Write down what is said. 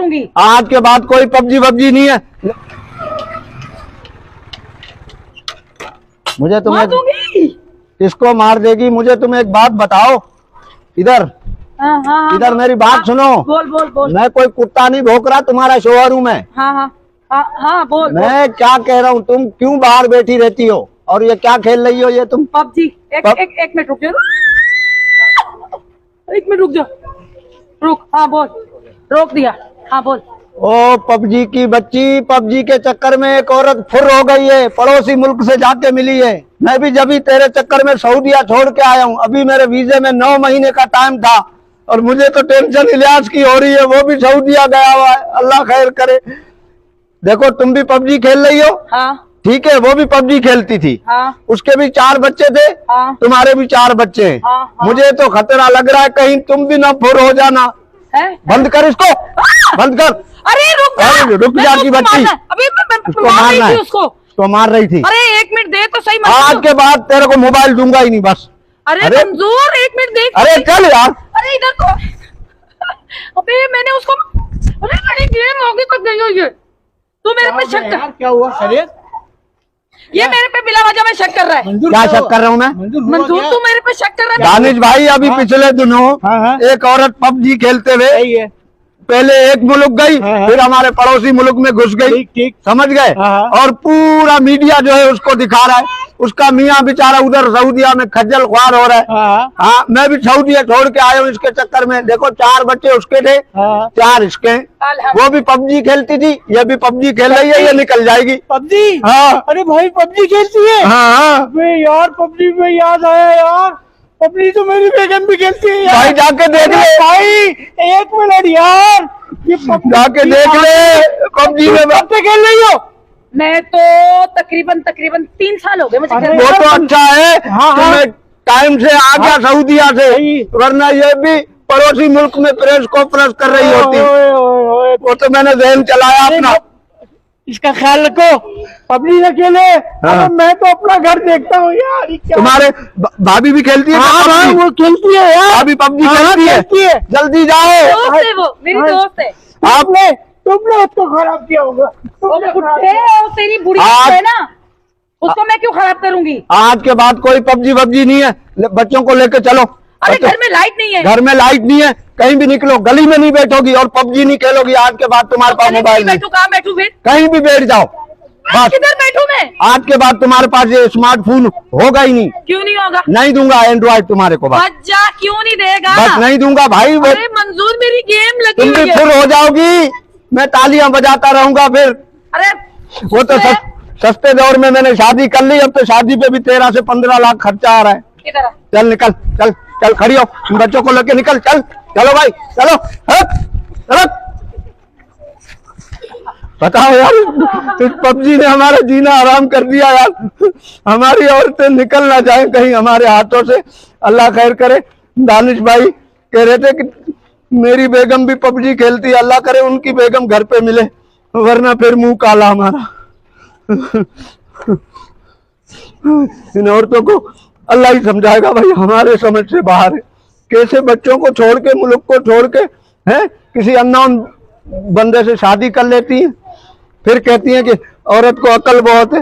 करूंगी। आज के बाद कोई पबजी वबजी नहीं है। मुझे तुम मार दूंगी। किसको मार देगी? मुझे तुम एक बात बताओ। इधर हाँ, इधर मेरी बात सुनो। बोल बोल बोल। मैं कोई कुत्ता नहीं भौंक रहा, तुम्हारा शोहर हूँ मैं। हाँ, बोल। मैं क्या कह रहा हूँ, तुम क्यों बाहर बैठी रहती हो और ये क्या खेल रही हो ये तुम? पबजी। एक मिनट रुक जाओ, एक मिनट रुक जाओ, रुक। हाँ बोल, रोक दिया। हाँ बोल। ओ पबजी की बच्ची, पबजी के चक्कर में एक औरत फुर हो गई है, पड़ोसी मुल्क से जाके मिली है। मैं भी जब तेरे चक्कर में सऊदीया छोड़ के आया हूँ। अभी मेरे वीजे में 9 महीने का टाइम था और मुझे तो टेंशन इलियास की हो रही है, वो भी सऊदीया गया हुआ है। अल्लाह खैर करे। देखो तुम भी पबजी खेल रही हो। हाँ ठीक है, वो भी पबजी खेलती थी। हाँ। उसके भी 4 बच्चे थे। हाँ। तुम्हारे भी 4 बच्चे हैं। हाँ। मुझे तो खतरा लग रहा है कहीं तुम भी ना फुर हो जाना है? बंद कर इसको, बंद कर। अरे रुक जा, रुक जा की बच्ची। अभी मैं उसको मार रही मारना थी है, उसको मार रही थी। अरे 1 मिनट दे तो सही। आज के बाद तेरे को मोबाइल दूंगा ही नहीं बस। अरे मंजूर 1 मिनट देख। अरे चल यार। अरे इधर को। अबे मैंने उसको, अरे मेरी गेम होगी कब गई हो ये? तू मेरे पे शक कर। क्या हुआ? खैरियत? ये मेरे पे बिला वजह में शक कर रहा है। क्या शक कर रहा हूँ मैं? मंजूर तू मेरे पे शक कर रहा है। दानिश भाई अभी पिछले दिनों एक औरत पबजी खेलते हुए पहले एक मुल्क गई, फिर हमारे पड़ोसी मुल्क में घुस गई। ठीक। समझ गए? और पूरा मीडिया जो है उसको दिखा रहा है। उसका मियाँ बेचारा उधर सऊदीया में खज्जल ख्वार हो रहा है। हाँ, मैं भी सऊदीया छोड़ के आया हूँ इसके चक्कर में। देखो 4 बच्चे उसके थे, 4 इसके। वो भी पबजी खेलती थी, ये भी पबजी खेल रही है, ये निकल जाएगी। पबजी? हाँ। अरे भाई पबजी खेलती है? हाँ। यार पबजी में याद आया यार, पबजी तो मेरी बेगम भी खेलती है यार। भाई जाके देख ले भाई, 1 मिनट यार, ये जाके देख ले पबजी में कब से खेल रही हो? मैं तो तकरीबन 3 साल हो गए मुझे। वो तो अच्छा है तुम्हें टाइम से आ गया सऊदीया से, वरना ये भी पड़ोसी मुल्क में प्रेस कॉन्फ्रेंस कर रही होती। वो तो मैंने जहन चलाया अपना। इसका ख्याल रखो, पबजी न खेले। हाँ। मैं तो अपना घर देखता हूँ यार। तुम्हारे भाभी भी खेलती है? हाँ, वो खेलती है यार। भाभी पबजी खेलती है? जल्दी जाओ। दोस्त है वो, मेरी दोस्त है। तुमने उसको खराब किया होगा। वो तेरी बुरी है ना, उसको मैं क्यों खराब करूंगी? आज के बाद कोई पबजी वबजी नहीं है। बच्चों को लेकर चलो। अरे घर में लाइट नहीं है। घर में लाइट नहीं है, कहीं भी निकलो, गली में नहीं बैठोगी और पबजी नहीं खेलोगी। आज के बाद तुम्हारे पास मोबाइल नहीं। कहाँ बैठू फिर? कहीं भी बैठ जाओ बस। किधर बैठू मैं? आज के बाद तुम्हारे पास ये स्मार्टफोन होगा ही नहीं। क्यों नहीं होगा? नहीं दूंगा एंड्रॉइड तुम्हारे को। बच्चा क्यों नहीं देगा? बस नहीं दूंगा भाई। अरे मंजूर मेरी गेम लगी तुम भी हुई है। फुर हो जाओगी, मैं तालियां बजाता रहूंगा फिर। अरे वो तो सस्ते दौर में मैंने शादी कर ली, अब तो शादी पे भी 13 से 15 लाख खर्चा आ रहा है। किधर? चल निकल, चल चल खड़ी हो, बच्चों को लेके निकल। चल चलो भाई चलो। चलो बताओ यार, इस पबजी ने हमारा जीना आराम कर दिया यार। हमारी औरतें निकल ना जाए कहीं हमारे हाथों से। अल्लाह खैर करे। दानिश भाई कह रहे थे कि मेरी बेगम भी पबजी खेलती है, अल्लाह करे उनकी बेगम घर पे मिले, वरना फिर मुंह काला हमारा। इन औरतों को अल्लाह ही समझाएगा भाई, हमारे समझ से बाहर है। कैसे बच्चों को छोड़ के, मुल्क को छोड़ के हैं किसी अननोन बंदे से शादी कर लेती है, फिर कहती है कि औरत को अकल बहुत है।